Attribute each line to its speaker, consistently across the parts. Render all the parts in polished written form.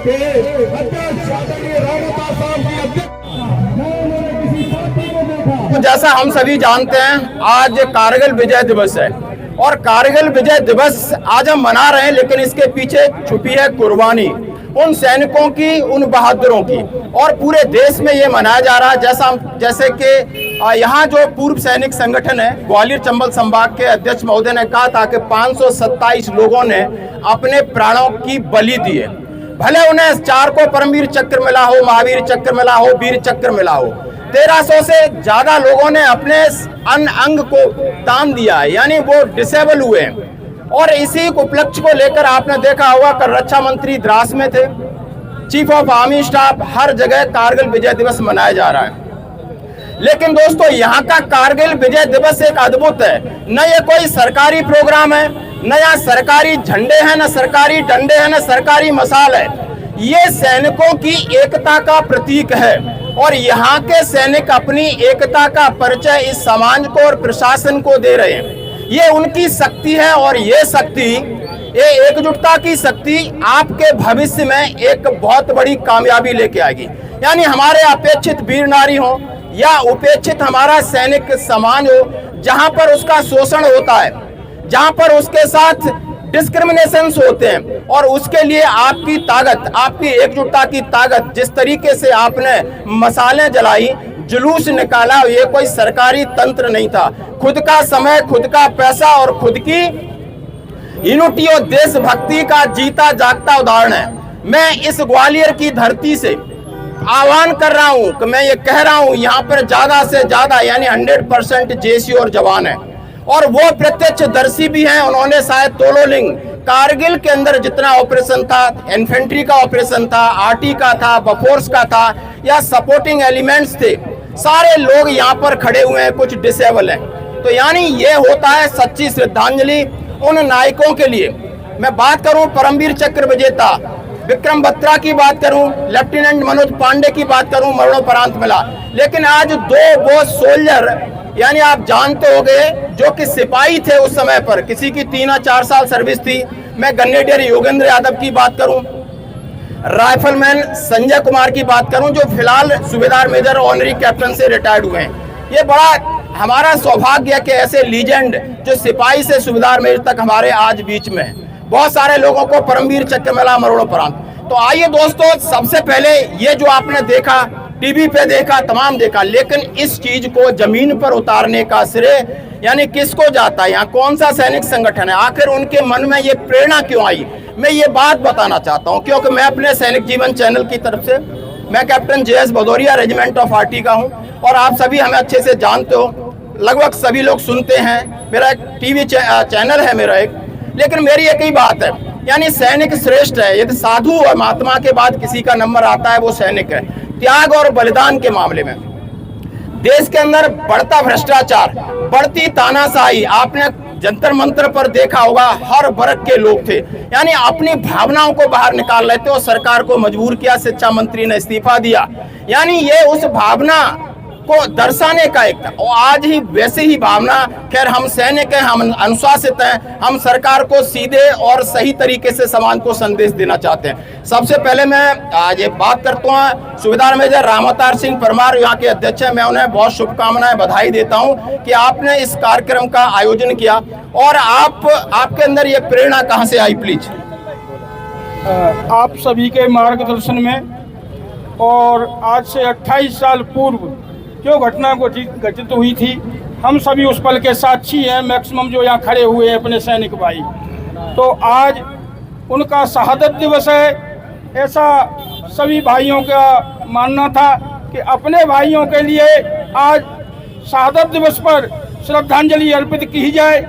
Speaker 1: के अध्यक्ष आदरणीय रावता साहब की अध्यक्ष।
Speaker 2: जैसा हम सभी जानते हैं, आज कारगिल विजय दिवस है और कारगिल विजय दिवस आज हम मना रहे हैं, लेकिन इसके पीछे छुपी है कुर्बानी उन सैनिकों की, उन बहादुरों की, और पूरे देश में ये मनाया जा रहा है। जैसे कि यहाँ जो पूर्व सैनिक संगठन है ग्वालियर चंबल संभाग के अध्यक्ष महोदय ने कहा था कि 527 लोगों ने अपने प्राणों की बलि दी है। भले उन्हें 4 को परमवीर चक्र मिला हो, महावीर चक्र मिला हो, वीर चक्र मिला हो, 1300 से ज्यादा लोगों ने अपने अंग को दान दिया है, यानी वो डिसेबल हुए हैं। और इसी उपलक्ष्य को लेकर आपने देखा होगा कि रक्षा मंत्री द्रास में थे, चीफ ऑफ आर्मी स्टाफ, हर जगह कारगिल विजय दिवस मनाया जा रहा है। लेकिन दोस्तों, यहाँ का कारगिल विजय दिवस एक अद्भुत है। न ये कोई सरकारी प्रोग्राम है, न यहाँ सरकारी झंडे हैं, न सरकारी डंडे हैं, न सरकारी मसाल है। ये सैनिकों की एकता का प्रतीक है और यहाँ के सैनिक अपनी एकता का परिचय इस समाज को और प्रशासन को दे रहे हैं। ये उनकी शक्ति है और ये शक्ति, ये एकजुटता की शक्ति आपके भविष्य में एक बहुत बड़ी कामयाबी लेके आएगी। यानी हमारे अपेक्षित वीर नारी हो या उपेक्षित हमारा सैनिक समाज हो, जहां पर उसका शोषण होता है, जहां पर उसके साथ डिस्क्रिमिनेशन होते हैं, और उसके लिए आपकी ताकत, आपकी एकजुटता की ताकत, जिस तरीके से आपने मसालें जलाई, जुलूस निकाला, ये कोई सरकारी तंत्र नहीं था। खुद का समय, खुद का पैसा और खुद की यूनिटी और देशभक्ति का जीता जागता उदाहरण है। मैं इस ग्वालियर की धरती से आह्वान कर रहा हूं कि मैं ये कह रहा हूं, यहाँ पर ज्यादा से ज्यादा यानी 100% जेसी और जवान है, और वो प्रत्यक्षदर्शी भी हैं। उन्होंने शायद तोलोलिंग कारगिल के अंदर जितना ऑपरेशन था, इन्फेंट्री का ऑपरेशन था, आरटी का था, बफोर्स का था, या सपोर्टिंग एलिमेंट्स थे, सारे लोग यहाँ पर खड़े हुए हैं, कुछ डिसेबल हैं। तो यानी ये होता है सच्ची श्रद्धांजलि उन नायकों के लिए। मैं बात करूं परमवीर चक्र विजेता विक्रम बत्रा की बात करूं, लेफ्टिनेंट मनोज पांडे की बात करूं, मरणोपरांत मिला। लेकिन आज 2 वो सोल्जर, यानी आप जानते होंगे, जो कि सिपाही थे उस समय पर, किसी की 3 या 4 साल सर्विस थी। मैं ग्रेनेडियर योगेंद्र यादव की बात करूं, राइफलमैन संजय कुमार की बात करूं, जो फिलहाल सूबेदार मेजर ऑनरी कैप्टन से रिटायर्ड हुए हैं। ये बड़ा हमारा सौभाग्य है कि ऐसे लीजेंड जो सिपाही से सूबेदार मेजर तक हमारे आज बीच में है। बहुत सारे लोगों को परमवीर चक्र मिला मरणोपरांत। तो आइए दोस्तों, सबसे पहले ये जो आपने देखा, टीवी पे देखा, तमाम देखा, लेकिन इस चीज को जमीन पर उतारने का श्रेय यानी किसको जाता है? यहाँ कौन सा सैनिक संगठन है? आखिर उनके मन में ये प्रेरणा क्यों आई? मैं ये बात बताना चाहता हूँ, क्योंकि मैं अपने सैनिक जीवन चैनल की तरफ से, मैं captain JS Bhadauria regiment of RT का हूँ, और आप सभी हमें अच्छे से जानते हो, लगभग सभी लोग सुनते हैं। मेरा एक टीवी चैनल है मेरा एक, लेकिन मेरी एक ही बात है, यानी सैनिक श्रेष्ठ है। यदि साधु और महात्मा के बाद किसी का नंबर आता है, वो सैनिक है। त्याग और बलिदान के मामले में देश के अंदर बढ़ता भ्रष्टाचार, बढ़ती तानाशाही, आपने जंतर मंतर पर देखा होगा, हर वर्ग के लोग थे, यानी अपनी भावनाओं को बाहर निकाल लेते हो। सरकार को मजबूर किया, शिक्षा मंत्री ने इस्तीफा दिया, यानी ये उस भावना को दर्शाने का एक था। और आज ही वैसे ही भावना, खैर हम सैनिक हैं, हम अनुशासित हैं, हम सरकार को सीधे और सही तरीके से समाज को संदेश देना चाहते हैं। सबसे पहले मैं आज ये बात करता हूँ, सूबेदार मेजर रामअवतार सिंह परमार यहाँ के अध्यक्ष हैं, मैं उन्हें बहुत शुभकामनाएं, बधाई देता हूँ कि आपने इस कार्यक्रम का आयोजन किया। और आपके अंदर ये प्रेरणा कहाँ से आई, प्लीज?
Speaker 3: आप सभी के मार्गदर्शन में, और आज से 28 साल पूर्व जो घटना घटित हुई थी, हम सभी उस पल के साक्षी हैं। मैक्सिमम जो यहाँ खड़े हुए हैं अपने सैनिक भाई, तो आज उनका शहादत दिवस है, ऐसा सभी भाइयों का मानना था कि अपने भाइयों के लिए आज शहादत दिवस पर श्रद्धांजलि अर्पित की जाए।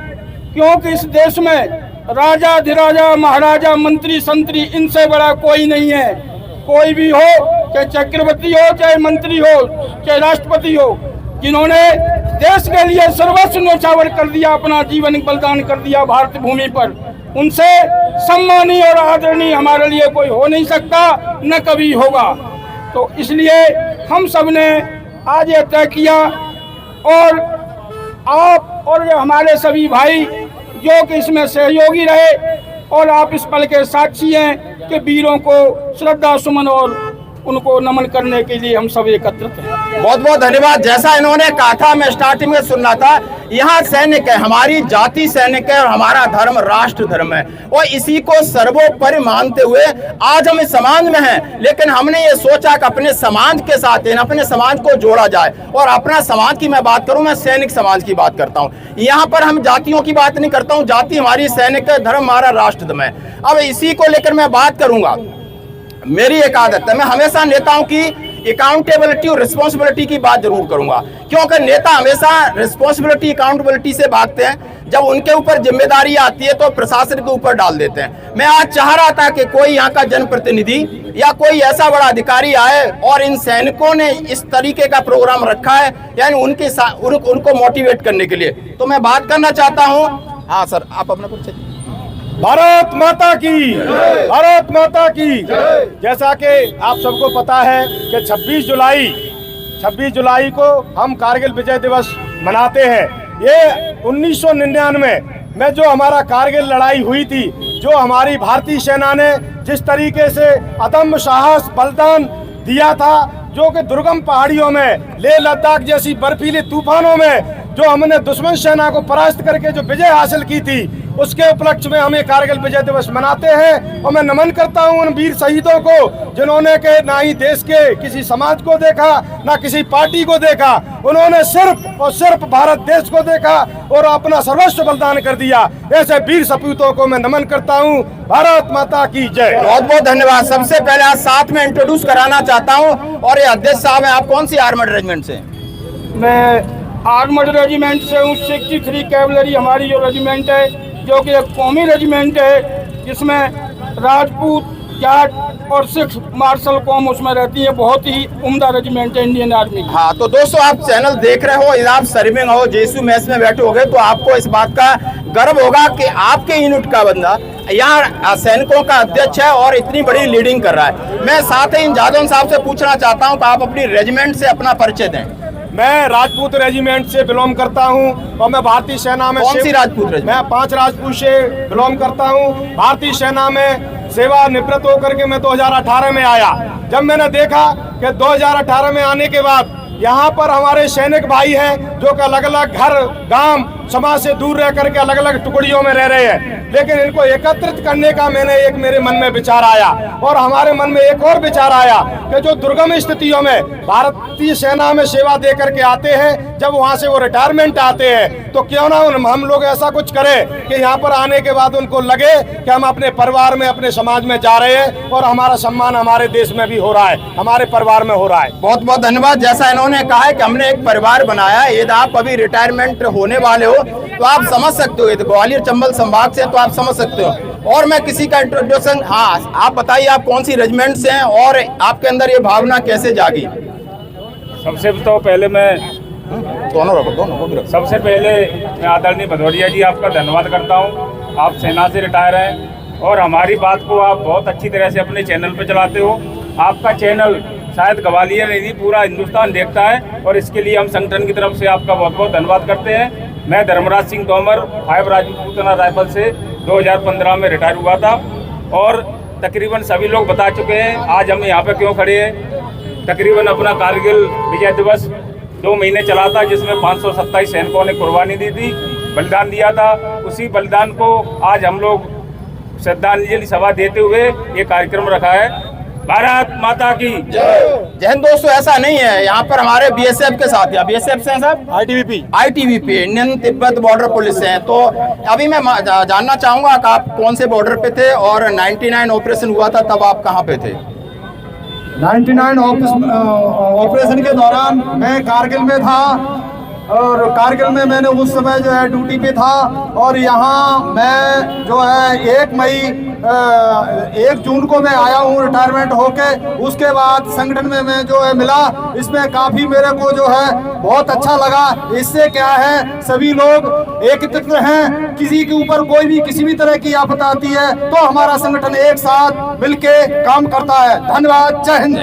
Speaker 3: क्योंकि इस देश में राजा, अधिराजा, महाराजा, मंत्री, संतरी, इनसे बड़ा कोई नहीं है। कोई भी हो, चाहे चक्रवर्ती हो, चाहे मंत्री हो, चाहे राष्ट्रपति हो, जिन्होंने देश के लिए सर्वस्व न्यौछावर कर दिया, अपना जीवन बलिदान कर दिया भारत भूमि पर, उनसे सम्मानीय और आदरणीय हमारे लिए कोई हो नहीं सकता, न कभी होगा। तो इसलिए हम सब ने आज ये तय किया, और आप और हमारे सभी भाई जो कि इसमें सहयोगी रहे, और आप इस पल के साक्षी हैं कि वीरों को श्रद्धा सुमन और उनको नमन करने के लिए हम सब एकत्रित हैं।
Speaker 2: बहुत बहुत धन्यवाद। जैसा इन्होंने कहा था, मैं स्टार्टिंग में सुन रहा था, यहाँ सैनिक है, हमारी जाति सैनिक है और हमारा धर्म राष्ट्र धर्म है, और इसी को सर्वोपरि मानते हुए आज हम इस समाज में हैं। लेकिन हमने ये सोचा कि अपने समाज के साथ अपने समाज को जोड़ा जाए, और अपना समाज की मैं बात करूं, मैं सैनिक समाज की बात करता हूं। यहाँ पर हम जातियों की बात नहीं करता हूं, जाति हमारी सैनिक है, धर्म हमारा राष्ट्र धर्म है। अब इसी को लेकर मैं बात करूंगा। मेरी एक आदत है, मैं हमेशा नेताओं की अकाउंटेबिलिटी और रिस्पॉन्सिबिलिटी की बात जरूर करूंगा, क्योंकि नेता हमेशा रिस्पॉन्सिबिलिटी अकाउंटेबिलिटी से भागते हैं। जब उनके ऊपर जिम्मेदारी आती है तो प्रशासन के ऊपर डाल देते हैं। मैं आज चाह रहा था कि कोई यहाँ का जनप्रतिनिधि या कोई ऐसा बड़ा अधिकारी आए और इन सैनिकों ने इस तरीके का प्रोग्राम रखा है, यानी उनको मोटिवेट करने के लिए। तो मैं बात करना चाहता हूँ। हाँ सर, आप अपना कुछ।
Speaker 1: भारत माता की, भारत माता की। जैसा कि आप सबको पता है कि 26 जुलाई को हम कारगिल विजय दिवस मनाते हैं। ये 1999 में जो हमारा कारगिल लड़ाई हुई थी, जो हमारी भारतीय सेना ने जिस तरीके से अदम्य साहस बलिदान दिया था, जो कि दुर्गम पहाड़ियों में, लेह लद्दाख जैसी बर्फीले तूफानों में जो हमने दुश्मन सेना को परास्त करके जो विजय हासिल की थी, उसके उपलक्ष्य में हमें कारगिल विजय दिवस मनाते हैं। और मैं नमन करता हूं उन वीर शहीदों को जिन्होंने के ना ही देश के किसी समाज को देखा, ना किसी पार्टी को देखा, उन्होंने सिर्फ और सिर्फ भारत देश को देखा और अपना सर्वस्व बलिदान कर दिया। ऐसे वीर सपूतों को मैं नमन करता हूं। भारत माता की जय।
Speaker 2: बहुत बहुत धन्यवाद। सबसे पहले आज साथ में इंट्रोड्यूस कराना चाहता हूँ, और ये अध्यक्ष साहब हैं। आप कौन सी आर्मड रेजिमेंट से?
Speaker 3: मैं आर्मड रेजिमेंट से हूँ। 63 कैवलरी हमारी जो रेजिमेंट है, जो कि एक कौमी रेजिमेंट है, जिसमें राजपूत, जाट और सिख मार्शल कौम उसमें रहती है। बहुत ही उम्दा रेजिमेंट है इंडियन आर्मी की।
Speaker 2: हाँ, तो दोस्तों आप चैनल देख रहे हो, आप सर्विंग हो, जेसू मैस में बैठे होगे, तो आपको इस बात का गर्व होगा कि आपके यूनिट का बंदा यहाँ सैनिकों का अध्यक्ष है और इतनी बड़ी लीडिंग कर रहा है। मैं साथ ही इन जादौन साहब से पूछना चाहता हूँ कि आप अपनी रेजिमेंट से अपना परिचय दें।
Speaker 1: मैं राजपूत रेजिमेंट से बिलोंग करता हूं और मैं भारतीय सेना में
Speaker 2: कौन सी राजपूत रेजिमेंट?
Speaker 1: मैं 5 राजपूत से बिलोंग करता हूं। भारतीय सेना में सेवा निवृत्त होकर के मैं 2018 में आया। जब मैंने देखा कि 2018 में आने के बाद यहाँ पर हमारे सैनिक भाई हैं जो कि अलग अलग घर, गांव, समाज से दूर रह करके अलग अलग टुकड़ियों में रह रहे हैं, लेकिन इनको एकत्रित करने का मेरे मन में विचार आया। और हमारे मन में एक और विचार आया कि जो दुर्गम स्थितियों में भारतीय सेना में सेवा दे करके आते हैं, जब वहाँ से वो रिटायरमेंट आते हैं, तो क्यों ना हम लोग ऐसा कुछ करें कि यहाँ पर आने के बाद उनको लगे कि हम अपने परिवार में, अपने समाज में जा रहे हैं और हमारा सम्मान हमारे देश में भी हो रहा है, हमारे परिवार में हो रहा है।
Speaker 2: बहुत बहुत धन्यवाद। जैसा इन्होंने कहा है कि हमने एक परिवार बनाया है। यदि आप अभी रिटायरमेंट होने वाले हो तो आप समझ सकते हो, ग्वालियर चंबल संभाग से, तो आप समझ सकते हो। और मैं किसी का इंट्रोडक्शन, हाँ आप बताइए आप कौन सी रेजिमेंट से हैं और आपके अंदर ये भावना कैसे जागी?
Speaker 4: सबसे तो पहले मैं
Speaker 2: दोनों
Speaker 4: सबसे पहले मैं आदरणीय भदौरिया जी आपका धन्यवाद करता हूँ। आप सेना से रिटायर हैं और हमारी बात को आप बहुत अच्छी तरह से अपने चैनल पर चलाते हो। आपका चैनल शायद ग्वालियर नहीं, पूरा हिंदुस्तान देखता है और इसके लिए हम संगठन की तरफ से आपका बहुत बहुत धन्यवाद करते हैं। मैं धर्मराज सिंह तोमर 5 राजपूताना राइफल से 2015 में रिटायर हुआ था और तकरीबन सभी लोग बता चुके हैं आज हम यहाँ पे क्यों खड़े हैं। तकरीबन अपना कारगिल विजय दिवस 2 महीने चला था, जिसमें 527 सैनिकों ने कुर्बानी दी थी, बलिदान दिया था। उसी बलिदान को आज हम लोग श्रद्धांजलि सभा देते हुए ये कार्यक्रम रखा है। भारत माता की
Speaker 2: जय हिंद। दोस्तों ऐसा नहीं है, यहाँ पर हमारे बीएसएफ के साथ, या बीएसएफ से हैं साहब? ITBP Indian Tibet border police है। तो अभी मैं जानना चाहूंगा कि आप कौन से बॉर्डर पे थे और 99 ऑपरेशन हुआ था तब आप कहाँ पे थे?
Speaker 1: 99 ऑपरेशन के दौरान मैं कारगिल में था और कारगिल में मैंने उस समय जो है ड्यूटी पे था। और यहाँ मैं जो है 1 जून को मैं आया हूँ रिटायरमेंट होके। उसके बाद संगठन में मैं जो है मिला, इसमें काफ़ी मेरे को जो है बहुत अच्छा लगा। इससे क्या है, सभी लोग एकत्रित हैं, किसी के ऊपर कोई भी किसी भी तरह की आफत आती है तो हमारा संगठन एक साथ मिलके काम करता है। धन्यवाद। जय हिंद।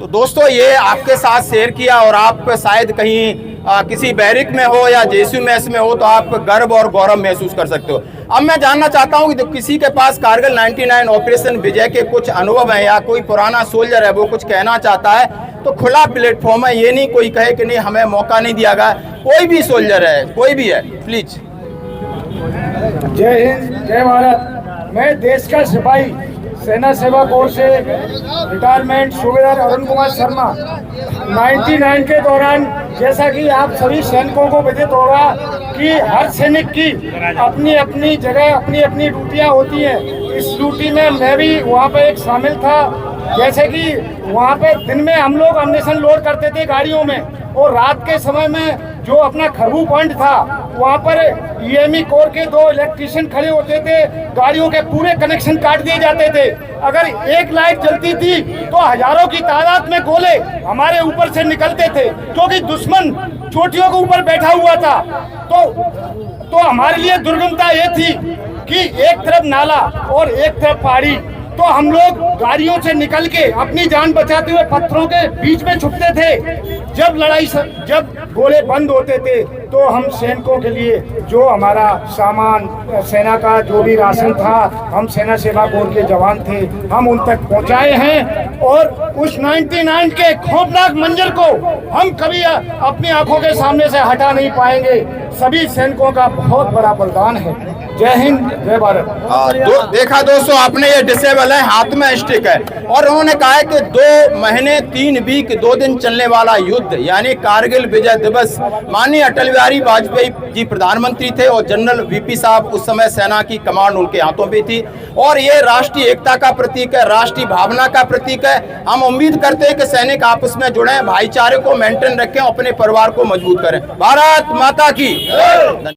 Speaker 2: तो दोस्तों ये आपके साथ शेयर किया और आप शायद कहीं किसी बैरिक में हो या जेसू मैस में हो तो आप गर्व और गौरव महसूस कर सकते हो। अब मैं जानना चाहता हूं कि किसी के पास कारगिल 99 ऑपरेशन विजय के कुछ अनुभव हैं या कोई पुराना सोल्जर है वो कुछ कहना चाहता है तो खुला प्लेटफॉर्म है, ये नहीं कोई कहे कि नहीं हमें मौका नहीं दिया गया। कोई भी सोल्जर है, कोई भी है, प्लीज।
Speaker 5: जय हिंद, जय भारत। मैं देश का सिपाही सेना सेवा कोर से रिटायरमेंट सूबेदार अरुण कुमार शर्मा 99 के दौरान, जैसा कि आप सभी सैनिकों को विदित होगा कि हर सैनिक की अपनी अपनी जगह अपनी अपनी ड्यूटियां होती हैं। इस ड्यूटी में मैं भी वहां पे एक शामिल था। जैसे कि वहां पे दिन में हम लोग अम्यूनिशन लोड करते थे गाड़ियों में, और रात के समय में जो अपना खरबू पॉइंट था वहाँ पर ईएमई कोर के 2 इलेक्ट्रीशियन खड़े होते थे, गाड़ियों के पूरे कनेक्शन काट दिए जाते थे। अगर एक लाइट जलती थी तो हजारों की तादाद में गोले हमारे ऊपर से निकलते थे, क्योंकि दुश्मन चोटियों के ऊपर बैठा हुआ था। तो हमारे लिए दुर्गमता ये थी कि एक तरफ नाला और एक तरफ पहाड़ी, तो हम लोग गाड़ियों से निकल के अपनी जान बचाते हुए पत्थरों के बीच में छुपते थे। जब गोले बंद होते थे तो हम सैनिकों के लिए जो हमारा सामान, सेना का जो भी राशन था, हम सेना सेवा कोर के जवान थे, हम उन तक पहुंचाए हैं। और उस 99 के खौफनाक मंजर को हम कभी अपनी आंखों के सामने से हटा नहीं पाएंगे। सभी सैनिकों का बहुत बड़ा बलिदान है। जय हिंद, जय भारत।
Speaker 2: देखा दोस्तों आपने, ये डिसेबल है, हाथ में स्टिक है, और उन्होंने कहा है कि 2 महीने 3 वीक 2 दिन चलने वाला युद्ध यानी कारगिल विजय दिवस। माननीय अटल बिहारी वाजपेयी जी प्रधानमंत्री थे और जनरल वीपी साहब उस समय सेना की कमांड उनके हाथों में थी, और ये राष्ट्रीय एकता का प्रतीक है, राष्ट्रीय भावना का प्रतीक है। हम उम्मीद करते हैं कि सैनिक आपस में जुड़े, भाईचारे को मेंटेन रखें, अपने परिवार को मजबूत करें। भारत माता की।